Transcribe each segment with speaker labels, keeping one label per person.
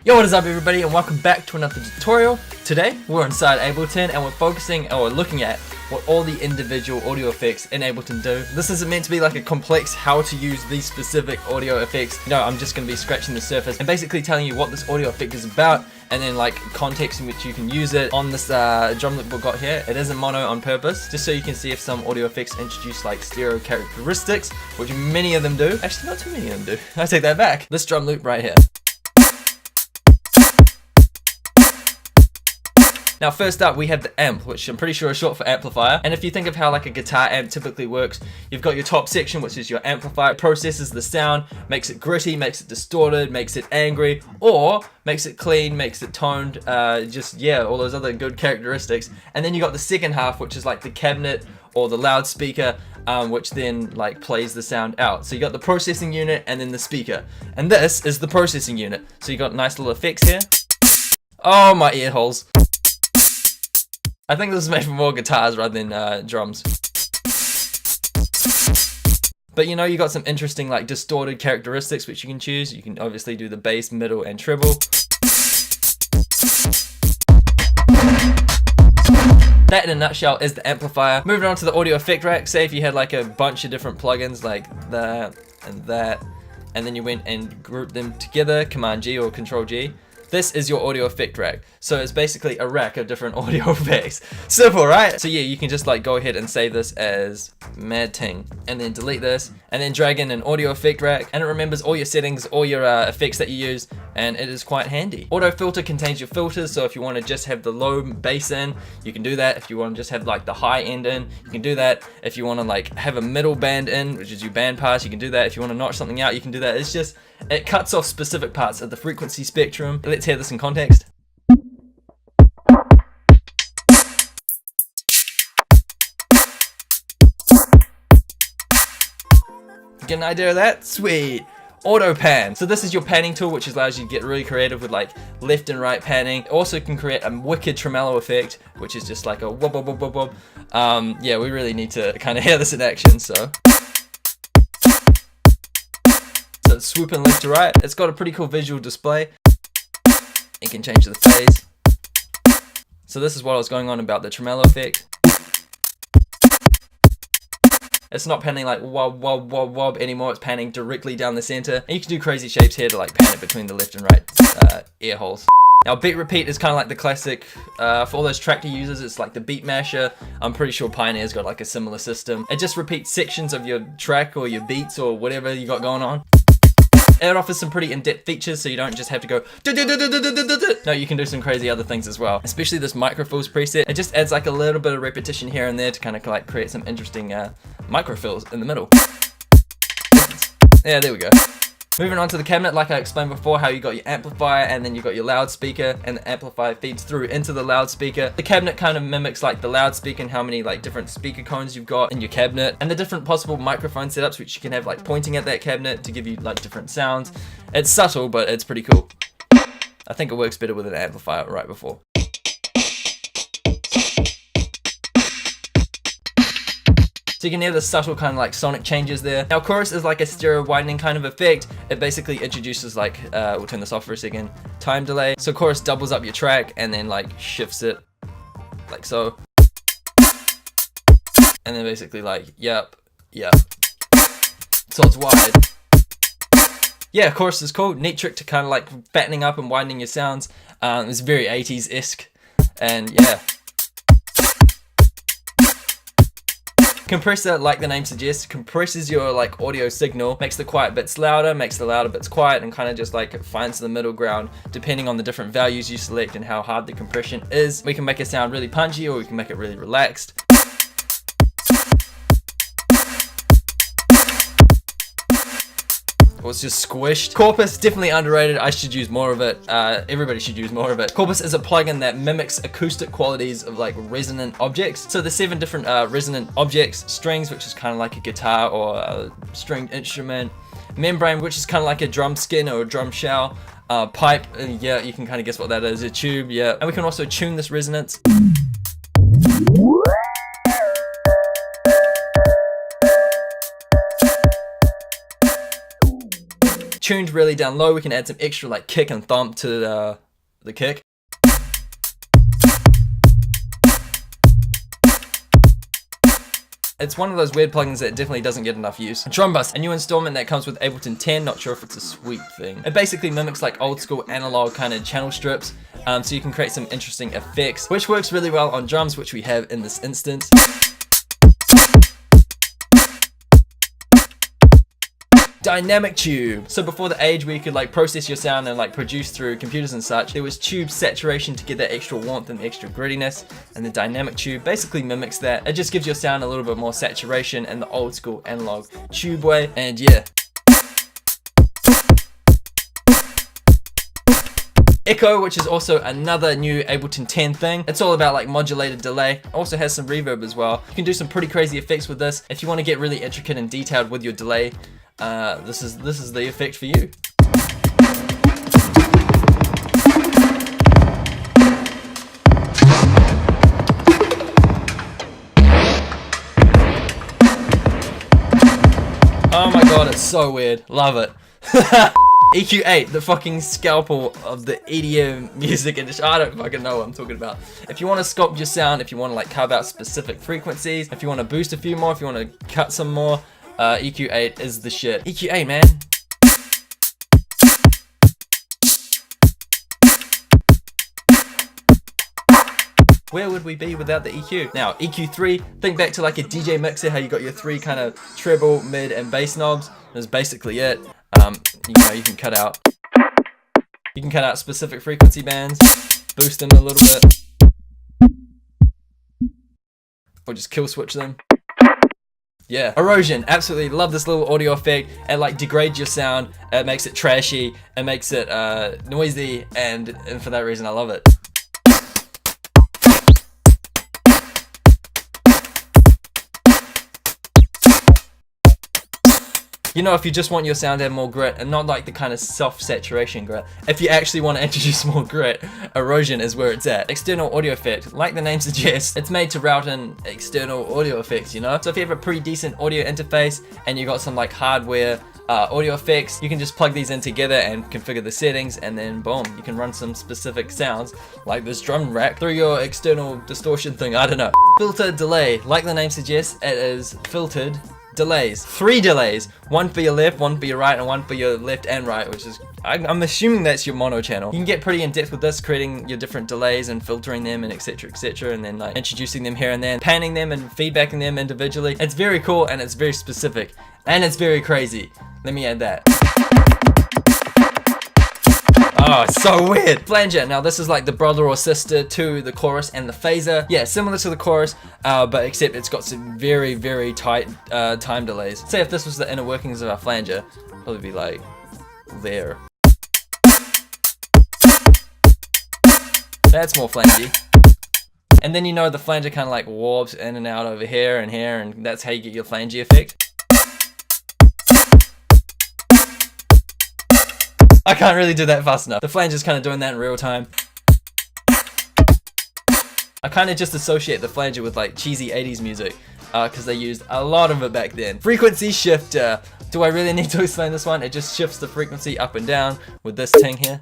Speaker 1: Yo, what is up everybody, and welcome back to another tutorial. Today we're inside Ableton and we're focusing or looking at what all the individual audio effects in Ableton do. This isn't meant to be like a complex how to use these specific audio effects. No, I'm just going to be scratching the surface and basically telling you what this audio effect is about, and then like context in which you can use it. On this drum loop we've got here, it isn't mono on purpose, just so you can see if some audio effects introduce like stereo characteristics, which many of them do. Actually, not too many of them do. I take that back. This drum loop right here. Now first up we have the amp, which I'm pretty sure is short for amplifier. And if you think of how like a guitar amp typically works, you've got your top section, which is your amplifier. It processes the sound, makes it gritty, makes it distorted, makes it angry, or makes it clean, makes it toned, all those other good characteristics. And then you got the second half, which is like the cabinet or the loudspeaker, which then like plays the sound out. So you got the processing unit and then the speaker. And this is the processing unit. So you got nice little effects here. Oh, my ear holes. I think this is made for more guitars rather than drums. But you know, you got some interesting like distorted characteristics which you can choose. You can obviously do the bass, middle, and treble. That in a nutshell is the amplifier. Moving on to the audio effect rack. Say if you had like a bunch of different plugins like that and that, and then you went and grouped them together, Command G or Control G. This is your audio effect rack. So it's basically a rack of different audio effects. Simple, right? So yeah, you can just like go ahead and save this as Mad Ting and then delete this and then drag in an audio effect rack, and it remembers all your settings, all your effects that you use, and it is quite handy. Auto filter contains your filters, so if you want to just have the low bass in, you can do that. If you want to just have like the high end in, you can do that. If you want to like have a middle band in, which is your band pass, you can do that. If you want to notch something out, you can do that. It's just, it cuts off specific parts of the frequency spectrum. Let's hear this in context. Get an idea of that? Sweet. Auto pan. So this is your panning tool, which allows you to get really creative with like left and right panning. It also can create a wicked tremolo effect, which is just like a wob wob wob wob wob. Yeah, we really need to kind of hear this in action. So it's swooping left to right. It's got a pretty cool visual display. You can change the phase. So this is what I was going on about the tremolo effect. It's not panning like wob wob wob wob anymore, it's panning directly down the center. And you can do crazy shapes here to like pan it between the left and right ear holes. Now beat repeat is kind of like the classic, for all those tractor users, it's like the beat masher. I'm pretty sure Pioneer's got like a similar system. It just repeats sections of your track or your beats or whatever you got going on. It offers some pretty in-depth features, so you don't just have to go no, you can do some crazy other things as well. Especially this microfills preset. It just adds like a little bit of repetition here and there to kind of like create some interesting microfills in the middle. Yeah, there we go. Moving on to the cabinet, like I explained before, how you got your amplifier and then you got your loudspeaker, and the amplifier feeds through into the loudspeaker. The cabinet kind of mimics like the loudspeaker and how many like different speaker cones you've got in your cabinet, and the different possible microphone setups which you can have like pointing at that cabinet to give you like different sounds. It's subtle, but it's pretty cool. I think it works better with an amplifier right before. So you can hear the subtle kind of like sonic changes there. Now chorus is like a stereo widening kind of effect. It basically introduces like, we'll turn this off for a second, time delay. So chorus doubles up your track and then like shifts it like so. And then basically like, yep. So it's wide. Yeah, chorus is cool. Neat trick to kind of like fattening up and widening your sounds. It's very 80s-esque, and yeah. Compressor, like the name suggests, compresses your like audio signal, makes the quiet bits louder, makes the louder bits quiet, and kind of just like finds the middle ground depending on the different values you select and how hard the compression is. We can make it sound really punchy, or we can make it really relaxed. Or it's just squished. Corpus, definitely underrated. I should use more of it. Everybody should use more of it. Corpus is a plugin that mimics acoustic qualities of like resonant objects. So there's 7 different resonant objects. Strings, which is kind of like a guitar or a stringed instrument. Membrane, which is kind of like a drum skin or a drum shell. Pipe, yeah, you can kind of guess what that is. A tube, yeah. And we can also tune this resonance. tuned really down low. We can add some extra like kick and thump to the kick. It's one of those weird plugins that definitely doesn't get enough use. Drum Bus, a new installment that comes with Ableton 10, not sure if it's a sweet thing. It basically mimics like old school analog kind of channel strips, so you can create some interesting effects, which works really well on drums, which we have in this instance. Dynamic Tube. So before the age where you could like process your sound and like produce through computers and such, there was tube saturation to get that extra warmth and extra grittiness, and the Dynamic Tube basically mimics that. It just gives your sound a little bit more saturation in the old school analog tube way, and yeah. Echo, which is also another new Ableton 10 thing. It's all about like modulated delay. Also has some reverb as well. You can do some pretty crazy effects with this. If you want to get really intricate and detailed with your delay, this is the effect for you. Oh my god, it's so weird. Love it. EQ8, the fucking scalpel of the EDM music industry. I don't fucking know what I'm talking about. If you want to sculpt your sound, if you want to like carve out specific frequencies, if you want to boost a few more, if you want to cut some more, EQ8 is the shit. EQ8, man. Where would we be without the EQ? Now, EQ3, think back to like a DJ mixer, how you got your three kind of treble, mid, and bass knobs. That's basically it. You know, you can cut out specific frequency bands, boost them a little bit, or just kill switch them. Yeah. Erosion, absolutely love this little audio effect. It like degrades your sound, it makes it trashy, it makes it noisy, and for that reason I love it. You know, if you just want your sound to have more grit and not like the kind of soft saturation grit, if you actually want to introduce more grit, erosion is where it's at. External audio effect, like the name suggests, it's made to route in external audio effects, you know? So if you have a pretty decent audio interface and you got some like hardware audio effects, you can just plug these in together and configure the settings, and then boom, you can run some specific sounds like this drum rack through your external distortion thing, I don't know. Filter delay, like the name suggests, it is filtered delays. 3 delays, one for your left, one for your right, and one for your left and right, which is, I'm assuming that's your mono channel. You can get pretty in depth with this, creating your different delays and filtering them and etc, and then like introducing them here and then, panning them and feedbacking them individually. It's very cool and it's very specific and it's very crazy. Let me add that. Oh, it's so weird. Flanger. Now this is like the brother or sister to the chorus and the phaser. Yeah, similar to the chorus, but except it's got some very, very tight time delays. Say if this was the inner workings of our flanger, it'd probably be like there. That's more flangy. And then you know the flanger kind of like warps in and out over here, and that's how you get your flangy effect. I can't really do that fast enough. The flanger's kind of doing that in real time. I kind of just associate the flanger with like cheesy 80s music because they used a lot of it back then. Frequency shifter. Do I really need to explain this one? It just shifts the frequency up and down with this thing here.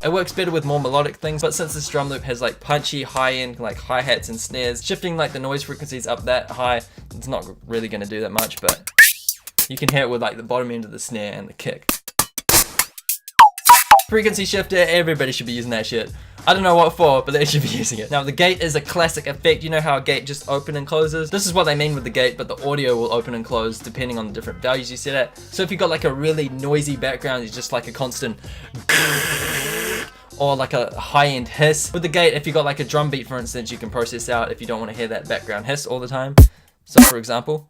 Speaker 1: It works better with more melodic things, but since this drum loop has like punchy high-end like hi-hats and snares, shifting like the noise frequencies up that high, it's not really going to do that much, but you can hear it with like the bottom end of the snare and the kick. Frequency shifter, everybody should be using that shit. I don't know what for, but they should be using it. Now the gate is a classic effect. You know how a gate just opens and closes? This is what they mean with the gate, but the audio will open and close depending on the different values you set at. So if you've got like a really noisy background, it's just like a constant or like a high-end hiss. With the gate, if you got like a drum beat for instance, you can process out if you don't want to hear that background hiss all the time. So for example,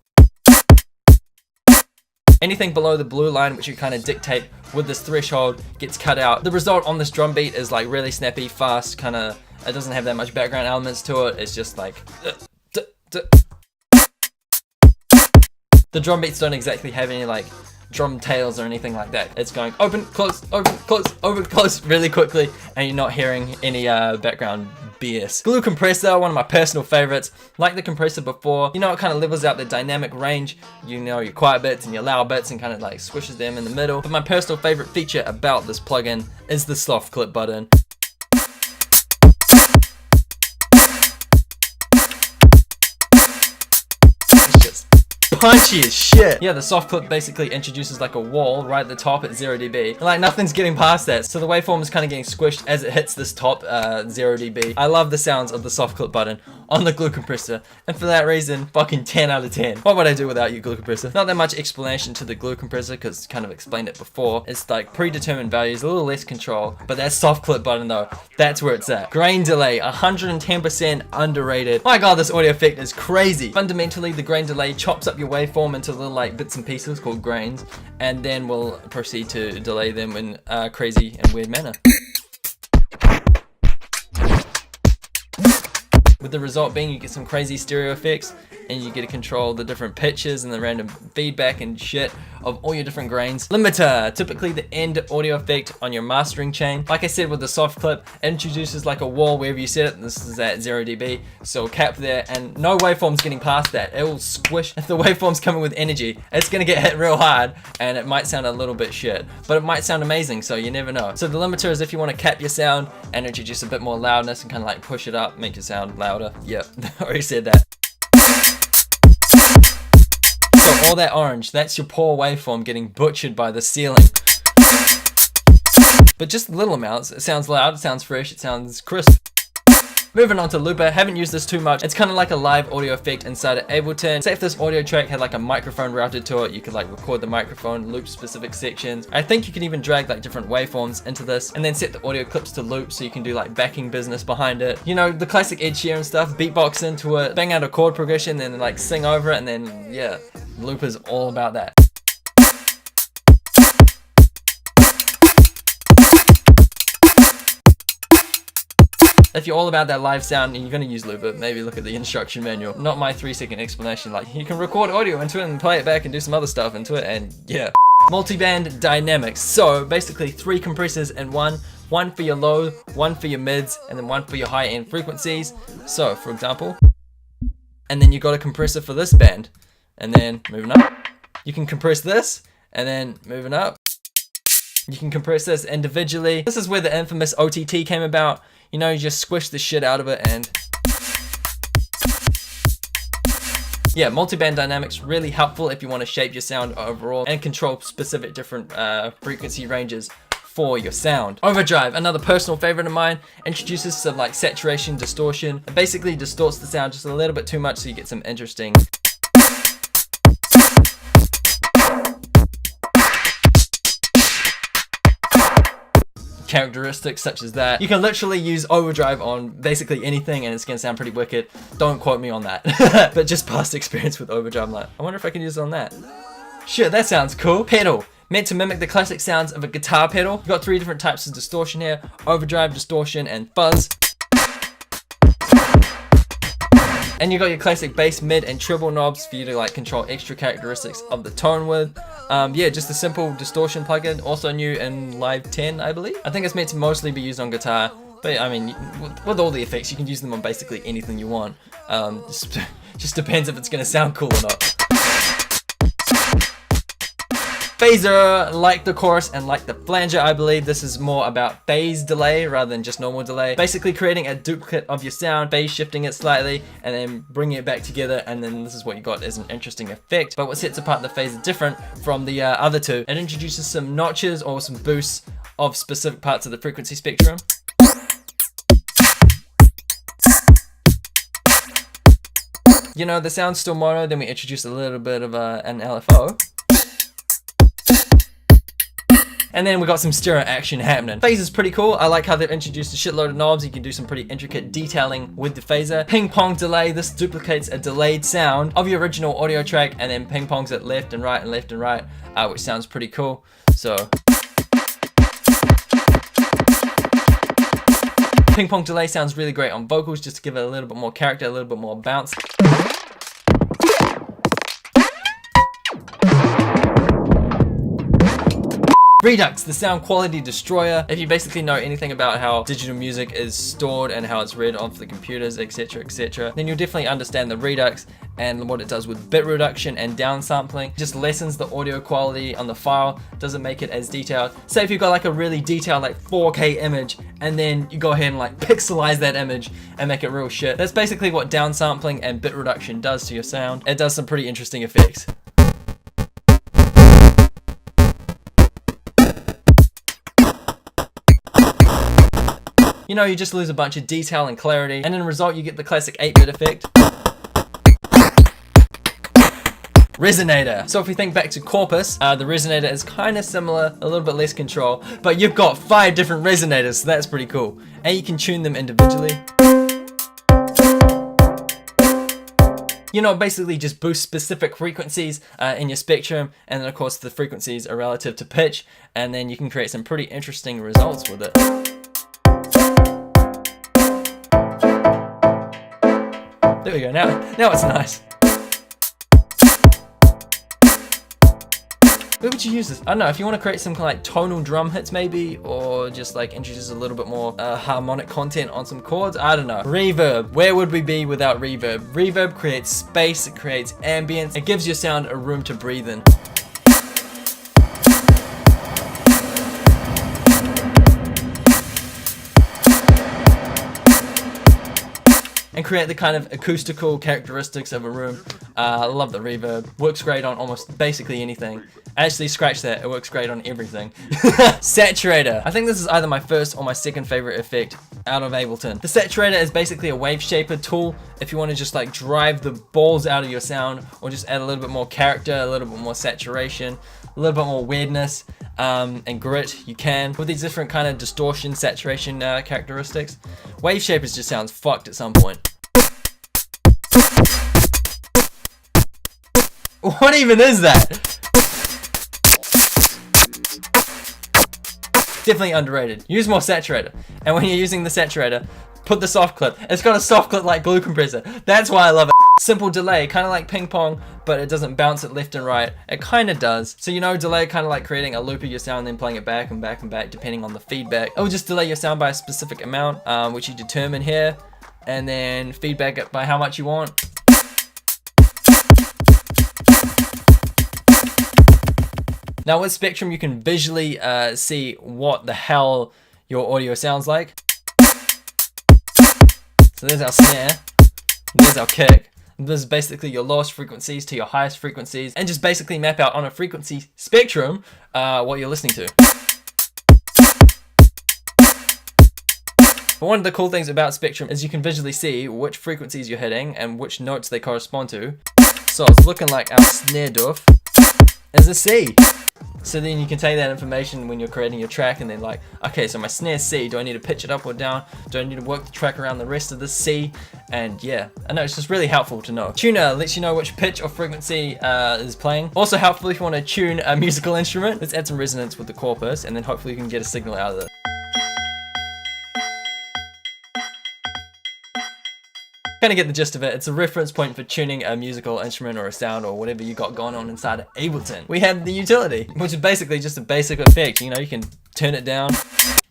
Speaker 1: anything below the blue line, which you kind of dictate with this threshold, gets cut out. The result on this drum beat is like really snappy, fast, kind of, it doesn't have that much background elements to it. It's just like, the drum beats don't exactly have any like drum tails or anything like that. It's going open, close, open, close, open, close really quickly, and you're not hearing any background BS. Glue compressor, one of my personal favorites. Like the compressor before, you know, it kind of levels out the dynamic range, you know, your quiet bits and your loud bits and kind of like squishes them in the middle. But my personal favorite feature about this plugin is the soft clip button. Punchy as shit. Yeah, the soft clip basically introduces like a wall right at the top at 0 dB. Like nothing's getting past that. So the waveform is kind of getting squished as it hits this top 0 dB. I love the sounds of the soft clip button on the glue compressor. And for that reason, fucking 10 out of 10. What would I do without you, glue compressor? Not that much explanation to the glue compressor because kind of explained it before. It's like predetermined values, a little less control. But that soft clip button though, that's where it's at. Grain delay, 110% underrated. My god, this audio effect is crazy. Fundamentally, the grain delay chops up your waveform into little like bits and pieces called grains, and then we'll proceed to delay them in a crazy and weird manner. With the result being you get some crazy stereo effects, and you get to control the different pitches and the random feedback and shit of all your different grains. Limiter, typically the end audio effect on your mastering chain. Like I said with the soft clip, it introduces like a wall wherever you set it. This is at 0 dB, so cap there, and no waveform's getting past that. It will squish. If the waveform's coming with energy, it's gonna get hit real hard, and it might sound a little bit shit, but it might sound amazing, so you never know. So the limiter is if you want to cap your sound and introduce a bit more loudness and kind of like push it up, make it sound louder. Yep, I already said that. So all that orange, that's your poor waveform getting butchered by the ceiling. But just little amounts. It sounds loud, it sounds fresh, it sounds crisp. Moving on to looper, haven't used this too much. It's kind of like a live audio effect inside of Ableton. Say if this audio track had like a microphone routed to it, you could like record the microphone, loop specific sections. I think you can even drag like different waveforms into this and then set the audio clips to loop so you can do like backing business behind it. You know, the classic Ed Sheeran stuff, beatbox into it, bang out a chord progression, then like sing over it, and then yeah, looper's all about that. If you're all about that live sound and you're going to use looper, maybe look at the instruction manual. Not my 3-second explanation, like you can record audio into it and play it back and do some other stuff into it, and yeah. Multiband Dynamics, so basically 3 compressors in one for your low, one for your mids, and then one for your high end frequencies. So for example, and then you got a compressor for this band, and then moving up, you can compress this, and then moving up, you can compress this individually. This is where the infamous OTT came about. You know, you just squish the shit out of it, and yeah, multiband dynamics really helpful if you want to shape your sound overall and control specific different frequency ranges for your sound. Overdrive, another personal favorite of mine, introduces some like saturation, distortion. It basically distorts the sound just a little bit too much so you get some interesting characteristics such as that. You can literally use overdrive on basically anything and it's gonna sound pretty wicked. Don't quote me on that. But just past experience with overdrive, I'm like, I wonder if I can use it on that. Shit, that sounds cool. Pedal, meant to mimic the classic sounds of a guitar pedal. You've got 3 different types of distortion here: overdrive, distortion, and fuzz. And you got your classic bass, mid, and treble knobs for you to like control extra characteristics of the tone with. Yeah, just a simple distortion plugin, also new in Live 10, I believe. I think it's meant to mostly be used on guitar, but I mean, with all the effects, you can use them on basically anything you want. Just depends if it's gonna sound cool or not. Phaser, like the chorus and like the flanger, I believe this is more about phase delay rather than just normal delay. Basically creating a duplicate of your sound, phase shifting it slightly, and then bringing it back together, and then this is what you got as an interesting effect. But what sets apart the phaser different from the other two, it introduces some notches or some boosts of specific parts of the frequency spectrum. You know, the sound's still mono, then we introduce a little bit of an LFO. And then we got some stereo action happening. Phaser's pretty cool. I like how they've introduced a shitload of knobs. You can do some pretty intricate detailing with the phaser. Ping pong delay. This duplicates a delayed sound of your original audio track and then ping pongs it left and right and left and right, which sounds pretty cool. So ping pong delay sounds really great on vocals just to give it a little bit more character, a little bit more bounce. Redux, the sound quality destroyer. If you basically know anything about how digital music is stored and how it's read off the computers, etc, etc, then you'll definitely understand the Redux and what it does with bit reduction and downsampling. Just lessens the audio quality on the file, doesn't make it as detailed. Say if you've got like a really detailed like 4K image and then you go ahead and like pixelize that image and make it real shit. That's basically what downsampling and bit reduction does to your sound. It does some pretty interesting effects. You know, you just lose a bunch of detail and clarity, and in the result you get the classic 8-bit effect. Resonator. So if we think back to Corpus, the Resonator is kind of similar, a little bit less control, but you've got 5 different resonators, so that's pretty cool. And you can tune them individually. You know, basically just boost specific frequencies in your spectrum, and then of course the frequencies are relative to pitch, and then you can create some pretty interesting results with it. There we go, now it's nice. Where would you use this? I don't know, if you want to create some kind of like tonal drum hits maybe, or just like introduce a little bit more harmonic content on some chords, I don't know. Reverb, where would we be without reverb? Reverb creates space, it creates ambience, it gives your sound a room to breathe in. And create the kind of acoustical characteristics of a room. I love the reverb. Works great on almost basically anything. Actually, scratch that. It works great on everything. Saturator. I think this is either my first or my second favorite effect out of Ableton. The saturator is basically a wave shaper tool if you want to just like drive the balls out of your sound, or just add a little bit more character, a little bit more saturation, a little bit more weirdness and grit. You can with these different kind of distortion, saturation characteristics. Wave shapers just sounds fucked at some point. What even is that? Definitely underrated. Use more saturator. And when you're using the saturator, put the soft clip. It's got a soft clip like glue compressor. That's why I love it. Simple delay, kind of like ping pong, but it doesn't bounce it left and right. It kind of does. So you know, delay kind of like creating a loop of your sound, then playing it back and back and back depending on the feedback. It will just delay your sound by a specific amount, which you determine here, and then feedback it by how much you want. Now with Spectrum, you can visually see what the hell your audio sounds like. So there's our snare, there's our kick. This is basically your lowest frequencies to your highest frequencies, and just basically map out on a frequency spectrum what you're listening to. But one of the cool things about Spectrum is you can visually see which frequencies you're hitting and which notes they correspond to. So it's looking like our snare doof is a C. So then you can take that information when you're creating your track and then like, okay, so my snare's C, do I need to pitch it up or down? Do I need to work the track around the rest of the C? And yeah, I know it's just really helpful to know. Tuner lets you know which pitch or frequency is playing. Also helpful if you want to tune a musical instrument. Let's add some resonance with the Corpus and then hopefully you can get a signal out of it. Kind of get the gist of it. It's a reference point for tuning a musical instrument or a sound or whatever you got going on inside of Ableton. We have the utility, which is basically just a basic effect. You know, you can turn it down,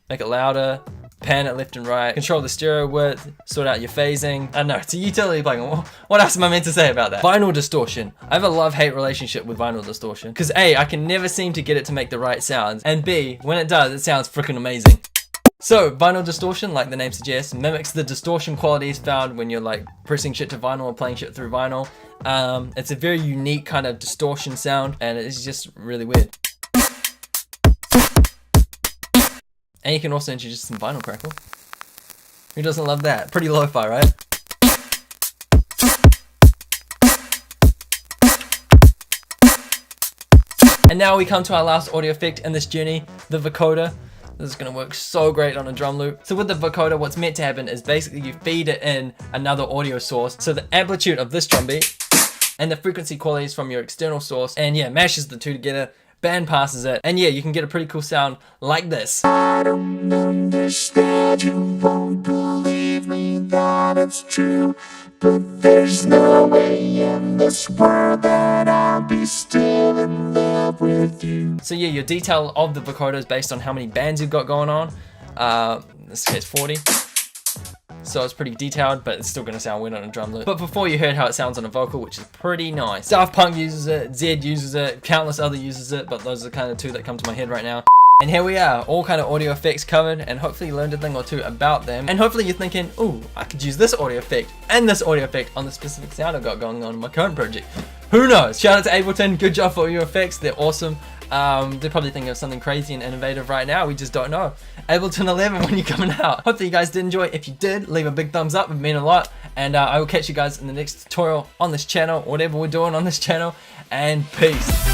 Speaker 1: make it louder, pan it left and right, control the stereo width, sort out your phasing. I don't know, it's a utility plugin. What else am I meant to say about that? Vinyl distortion. I have a love-hate relationship with vinyl distortion because A, I can never seem to get it to make the right sounds, and B, when it does, it sounds freaking amazing. So, vinyl distortion, like the name suggests, mimics the distortion qualities found when you're like pressing shit to vinyl or playing shit through vinyl. It's a very unique kind of distortion sound, and it's just really weird. And you can also introduce some vinyl crackle. Who doesn't love that? Pretty lo-fi, right? And now we come to our last audio effect in this journey, the vocoder. This is going to work so great on a drum loop. So with the vocoder, what's meant to happen is basically you feed it in another audio source. So the amplitude of this drum beat and the frequency qualities from your external source, and yeah, mashes the two together, band passes it, and yeah, you can get a pretty cool sound like this. I don't understand, you won't believe me that it's true, but there's no way in this world that I'll be still in there.
Speaker 2: up with you.
Speaker 1: So yeah, your detail of the vocoder is based on how many bands you've got going on. In this case 40. So it's pretty detailed, but it's still going to sound weird on a drum loop. But before, you heard how it sounds on a vocal, which is pretty nice. Daft Punk uses it, Zed uses it, countless other uses it, but those are kind of two that come to my head right now. And here we are, all kind of audio effects covered, and hopefully you learned a thing or two about them. And hopefully you're thinking, ooh, I could use this audio effect and this audio effect on the specific sound I've got going on in my current project. Who knows? Shout out to Ableton, good job for audio effects, they're awesome. They're probably thinking of something crazy and innovative right now, we just don't know. Ableton 11 when you're coming out. Hopefully you guys did enjoy. If you did, leave a big thumbs up, it would mean a lot. And I will catch you guys in the next tutorial on this channel, whatever we're doing on this channel, and peace.